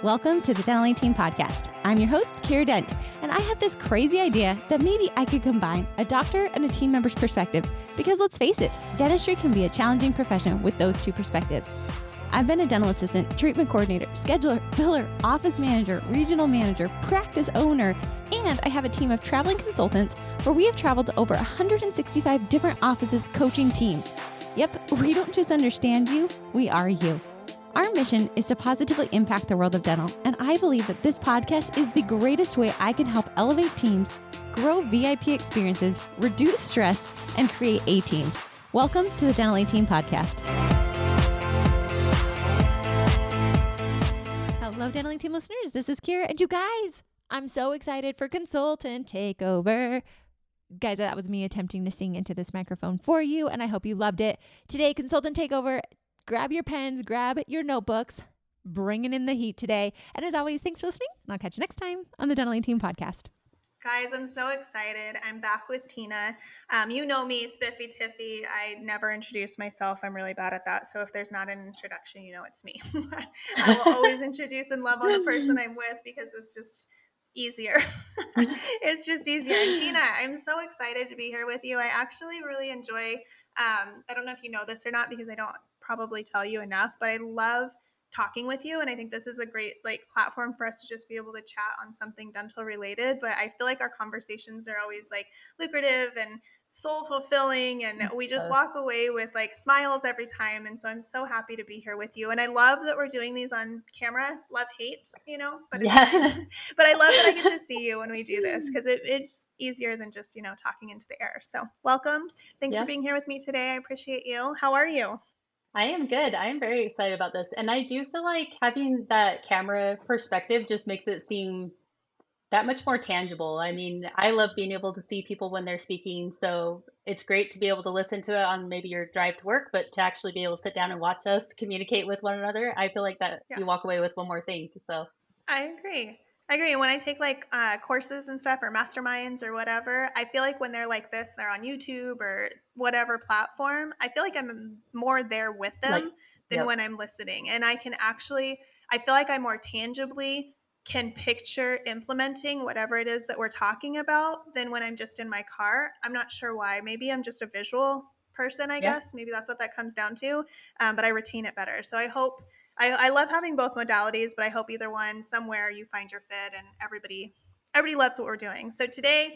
Welcome to the Dental Team Podcast. I'm your host, Kira Dent, and I have this crazy idea that maybe I could combine a doctor and a team member's perspective because let's face it, dentistry can be a challenging profession with those two perspectives. I've been a dental assistant, treatment coordinator, scheduler, biller, office manager, regional manager, practice owner, and I have a team of traveling consultants where we have traveled to over 165 different offices coaching teams. Yep, we don't just understand you, we are you. Our mission is to positively impact the world of dental, and I believe that this podcast is the greatest way I can help elevate teams, grow VIP experiences, reduce stress, and create A-teams. Welcome to the Dental Team Podcast. Hello, Dental Team listeners. This is Kira, and you guys, I'm so excited for Consultant Takeover. Guys, that was me attempting to sing into this microphone for you, and I hope you loved it. Today, Consultant Takeover. Grab your pens, grab your notebooks, bringing in the heat today. And as always, thanks for listening, and I'll catch you next time on the Dental Team Podcast. Guys, I'm so excited. I'm back with Tina. You know me, Spiffy Tiffy. I never introduce myself. I'm really bad at that. So if there's not an introduction, you know it's me. I will always introduce and love on the person I'm with because it's just easier. It's just easier. And Tina, I'm so excited to be here with you. I actually really enjoy, I don't know if you know this or not because I don't probably tell you enough, but I love talking with you, and I think this is a great platform for us to just be able to chat on something dental related. But I feel like our conversations are always lucrative and soul fulfilling, and we just walk away with smiles every time. And so I'm so happy to be here with you, and I love that we're doing these on camera. Love hate, but it's fine. But I love that I get to see you when we do this because it's easier than just talking into the air. So welcome. Thanks for being here with me today. I appreciate you. How are you? I am good. I am very excited about this. And I do feel like having that camera perspective just makes it seem that much more tangible. I mean, I love being able to see people when they're speaking. So it's great to be able to listen to it on maybe your drive to work, but to actually be able to sit down and watch us communicate with one another, I feel like that you walk away with one more thing. So I agree. When I take courses and stuff or masterminds or whatever, I feel like when they're like this, they're on YouTube or whatever platform, I feel like I'm more there with them than when I'm listening. And I feel like I more tangibly can picture implementing whatever it is that we're talking about than when I'm just in my car. I'm not sure why. Maybe I'm just a visual person, I guess. Maybe that's what that comes down to. But I retain it better. So I hope I love having both modalities, but I hope either one, somewhere you find your fit, and everybody loves what we're doing. So today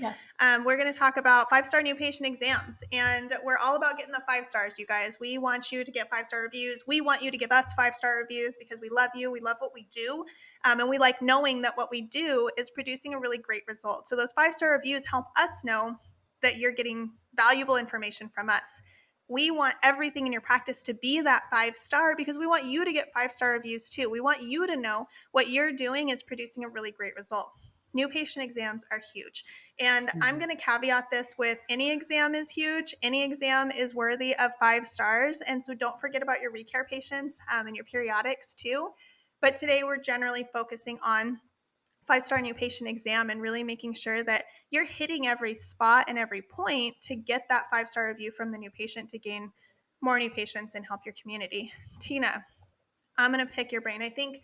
we're going to talk about 5-star new patient exams, and we're all about getting the 5 stars, you guys. We want you to get 5-star reviews. We want you to give us 5-star reviews because we love you. We love what we do, and we like knowing that what we do is producing a really great result. So those 5-star reviews help us know that you're getting valuable information from us. We want everything in your practice to be that 5-star because we want you to get 5-star reviews too. We want you to know what you're doing is producing a really great result. New patient exams are huge. And I'm going to caveat this with any exam is huge. Any exam is worthy of 5 stars. And so don't forget about your recare patients and your periodics too. But today we're generally focusing on 5-star new patient exam and really making sure that you're hitting every spot and every point to get that 5-star review from the new patient to gain more new patients and help your community. Tina, I'm going to pick your brain. I think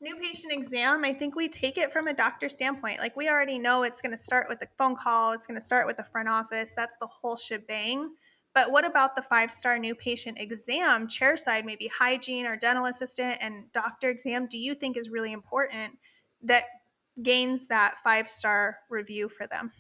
new patient exam, I think we take it from a doctor standpoint. We already know it's going to start with the phone call. It's going to start with the front office. That's the whole shebang. But what about the 5-star new patient exam, chairside, maybe hygiene or dental assistant and doctor exam, do you think is really important that gains that 5-star review for them?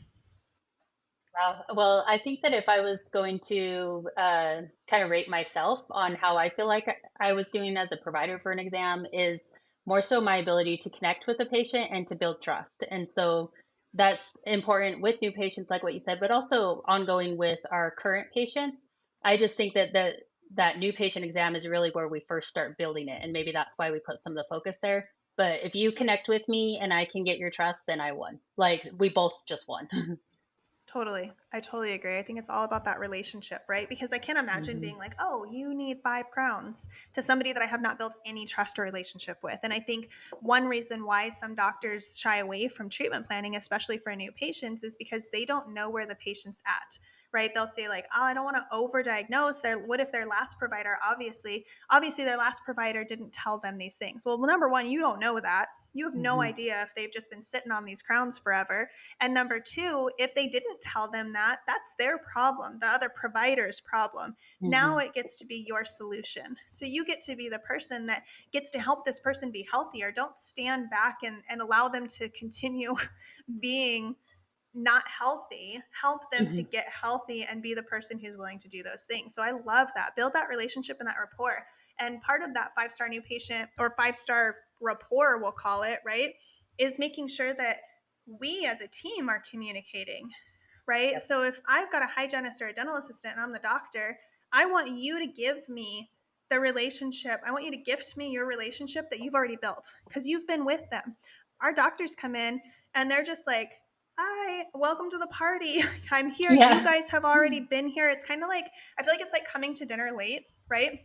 Wow. Well, I think that if I was going to kind of rate myself on how I feel like I was doing as a provider for an exam is more so my ability to connect with the patient and to build trust. And so that's important with new patients, like what you said, but also ongoing with our current patients. I just think that new patient exam is really where we first start building it. And maybe that's why we put some of the focus there. But if you connect with me and I can get your trust, then I won. We both just won. Totally. I totally agree. I think it's all about that relationship, right? Because I can't imagine being like, oh, you need 5 crowns to somebody that I have not built any trust or relationship with. And I think one reason why some doctors shy away from treatment planning, especially for new patients, is because they don't know where the patient's at, right? They'll say like, oh, I don't want to overdiagnose. What if their last provider, obviously their last provider didn't tell them these things? Well, number one, you don't know that. You have no idea if they've just been sitting on these crowns forever. And number two, if they didn't tell them that, that's their problem, the other provider's problem. Now it gets to be your solution. So you get to be the person that gets to help this person be healthier. Don't stand back and allow them to continue being not healthy. Help them to get healthy and be the person who's willing to do those things. So I love that. Build that relationship and that rapport. And part of that 5-star new patient or 5-star rapport, we'll call it, right, is making sure that we as a team are communicating, right? Yep. So if I've got a hygienist or a dental assistant and I'm the doctor, I want you to give me the relationship. I want you to gift me your relationship that you've already built because you've been with them. Our doctors come in and they're just like, hi, welcome to the party. I'm here. Yeah. You guys have already been here. It's kind of like, I feel like it's like coming to dinner late, right?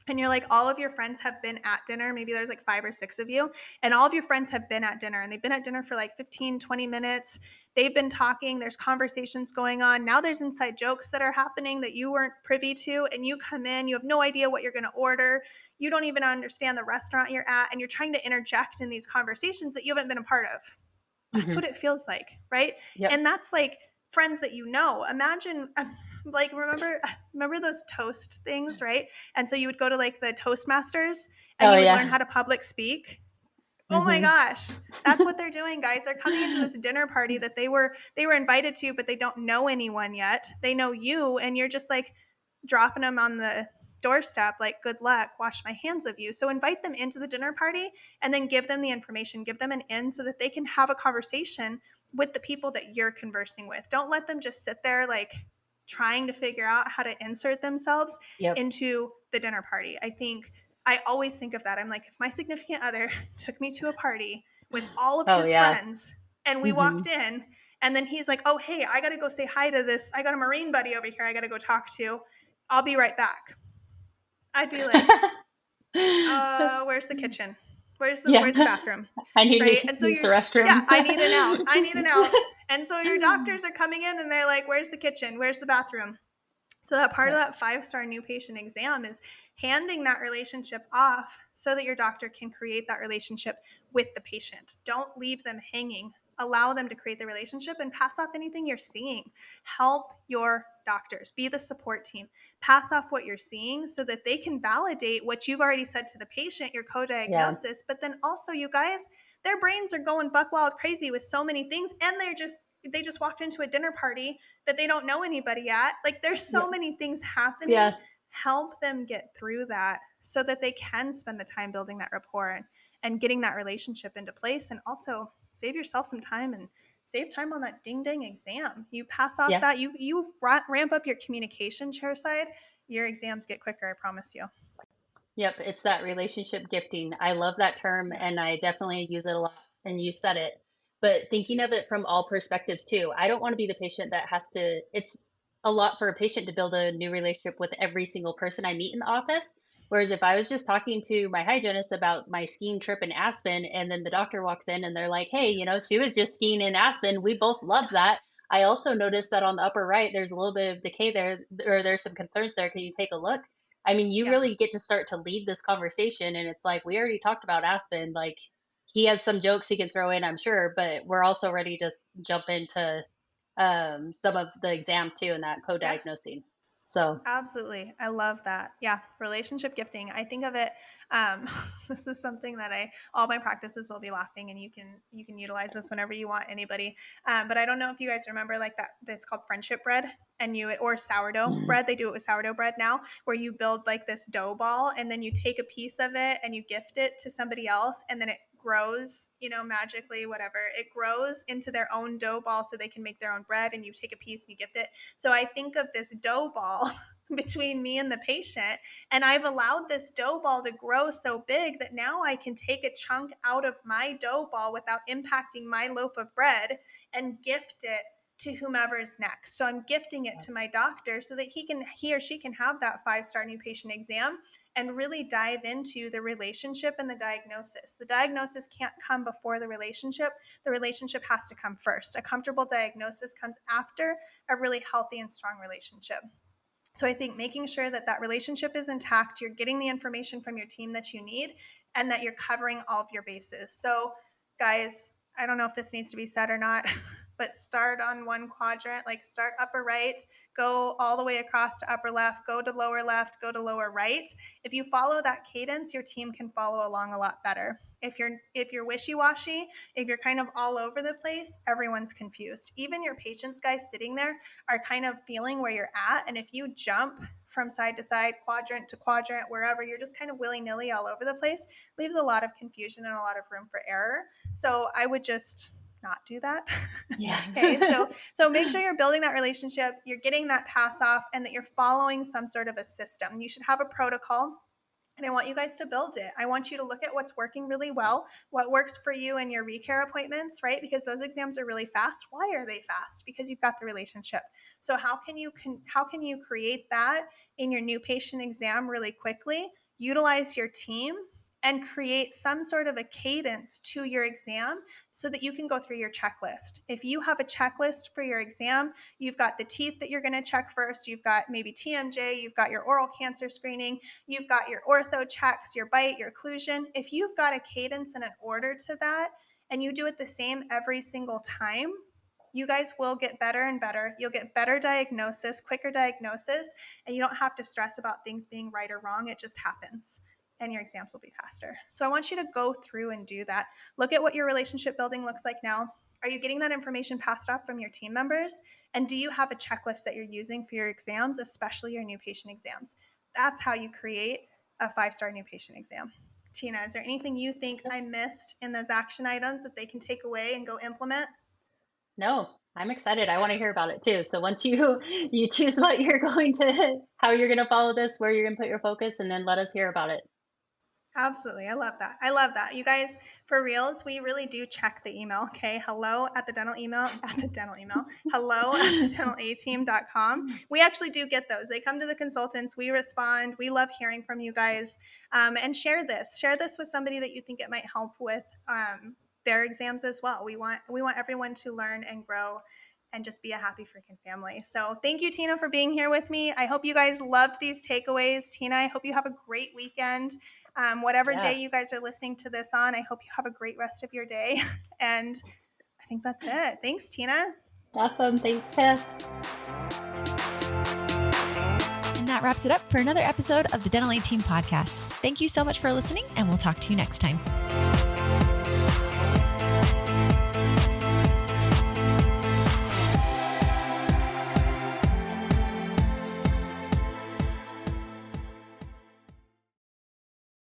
And you're like, all of your friends have been at dinner. Maybe there's like 5 or 6 of you. And all of your friends have been at dinner. And they've been at dinner for like 15, 20 minutes. They've been talking. There's conversations going on. Now there's inside jokes that are happening that you weren't privy to. And you come in. You have no idea what you're going to order. You don't even understand the restaurant you're at. And you're trying to interject in these conversations that you haven't been a part of. That's what it feels like, right? Yep. And that's like friends that you know. Imagine, like, remember those toast things, right? And so you would go to like the Toastmasters and you would learn how to public speak. Oh my gosh, that's what they're doing, guys. They're coming into this dinner party that they were invited to, but they don't know anyone yet. They know you, and you're just like dropping them on the doorstep like, good luck, wash my hands of you. So invite them into the dinner party and then give them the information, give them an in so that they can have a conversation with the people that you're conversing with. Don't let them just sit there like trying to figure out how to insert themselves into the dinner party. I always think of that. I'm like, if my significant other took me to a party with all of his friends and we walked in and then he's like, oh, hey, I got to go say hi to this. I got a Marine buddy over here I got to go talk to. I'll be right back. I'd be like, where's the kitchen? Where's the bathroom? I need right? to And so use the restroom. Yeah, I need an out. And so your doctors are coming in and they're like, where's the kitchen? Where's the bathroom? So that part of that 5-star new patient exam is handing that relationship off so that your doctor can create that relationship with the patient. Don't leave them hanging. Allow them to create the relationship and pass off anything you're seeing. Help your doctors. Be the support team. Pass off what you're seeing so that they can validate what you've already said to the patient, your co-diagnosis. But then also, you guys, their brains are going buck wild crazy with so many things, and they just walked into a dinner party that they don't know anybody at. Like, there's so many things happening. Help them get through that so that they can spend the time building that rapport and getting that relationship into place, and also save yourself some time and save time on that ding dang exam. You pass off that, you ramp up your communication chairside, your exams get quicker, I promise you. Yep, it's that relationship gifting. I love that term and I definitely use it a lot, and you said it. But thinking of it from all perspectives too, I don't want to be the patient that has to, it's a lot for a patient to build a new relationship with every single person I meet in the office. Whereas if I was just talking to my hygienist about my skiing trip in Aspen, and then the doctor walks in and they're like, hey, she was just skiing in Aspen. We both love that. I also noticed that on the upper right, there's a little bit of decay there, or there's some concerns there. Can you take a look? I mean, you really get to start to lead this conversation. And it's like, we already talked about Aspen. Like, he has some jokes he can throw in, I'm sure, but we're also ready to jump into some of the exam too, and that co-diagnosing. So absolutely. I love that. Yeah. Relationship gifting. I think of it. This is something that all my practices will be laughing, and you can utilize this whenever you want, anybody. But I don't know if you guys remember like that's called friendship bread, or sourdough bread. They do it with sourdough bread now, where you build like this dough ball and then you take a piece of it and you gift it to somebody else, and then it grows, magically, whatever. It grows into their own dough ball so they can make their own bread, and you take a piece and you gift it. So I think of this dough ball between me and the patient, and I've allowed this dough ball to grow so big that now I can take a chunk out of my dough ball without impacting my loaf of bread and gift it to whomever is next. So I'm gifting it to my doctor so that he or she can have that 5-star new patient exam and really dive into the relationship and the diagnosis. The diagnosis can't come before the relationship. The relationship has to come first. A comfortable diagnosis comes after a really healthy and strong relationship. So I think making sure that that relationship is intact, you're getting the information from your team that you need, and that you're covering all of your bases. So guys, I don't know if this needs to be said or not, but start on one quadrant, like start upper right, go all the way across to upper left, go to lower right. If you follow that cadence, your team can follow along a lot better. If you're wishy-washy, if you're kind of all over the place, everyone's confused. Even your patients, guys, sitting there are kind of feeling where you're at. And if you jump from side to side, quadrant to quadrant, wherever, you're just kind of willy-nilly all over the place, leaves a lot of confusion and a lot of room for error. So I would just not do that. Yeah. Okay, so make sure you're building that relationship, you're getting that pass off, and that you're following some sort of a system. You should have a protocol. And I want you guys to build it. I want you to look at what's working really well, what works for you in your recare appointments, right? Because those exams are really fast. Why are they fast? Because you've got the relationship. So how can you create that in your new patient exam really quickly? Utilize your team and create some sort of a cadence to your exam so that you can go through your checklist. If you have a checklist for your exam, you've got the teeth that you're going to check first, you've got maybe TMJ, you've got your oral cancer screening, you've got your ortho checks, your bite, your occlusion. If you've got a cadence and an order to that, and you do it the same every single time, you guys will get better and better. You'll get better diagnosis, quicker diagnosis, and you don't have to stress about things being right or wrong. It just happens. And your exams will be faster. So I want you to go through and do that. Look at what your relationship building looks like now. Are you getting that information passed off from your team members? And do you have a checklist that you're using for your exams, especially your new patient exams? That's how you create a 5-star new patient exam. Tina, is there anything you think I missed in those action items that they can take away and go implement? No, I'm excited. I want to hear about it too. So once you choose how you're going to follow this, where you're going to put your focus, and then let us hear about it. Absolutely. I love that. I love that. You guys, for reals, we really do check the email. Okay. Hello at the dental email. Hello at thedentalateam.com. We actually do get those. They come to the consultants. We respond. We love hearing from you guys. And share this. Share this with somebody that you think it might help with their exams as well. We want everyone to learn and grow and just be a happy freaking family. So thank you, Tina, for being here with me. I hope you guys loved these takeaways. Tina, I hope you have a great weekend. Whatever day you guys are listening to this on, I hope you have a great rest of your day. And I think that's it. Thanks, Tina. Awesome. Thanks, Tiff. And that wraps it up for another episode of the Dental A Team podcast. Thank you so much for listening, and we'll talk to you next time.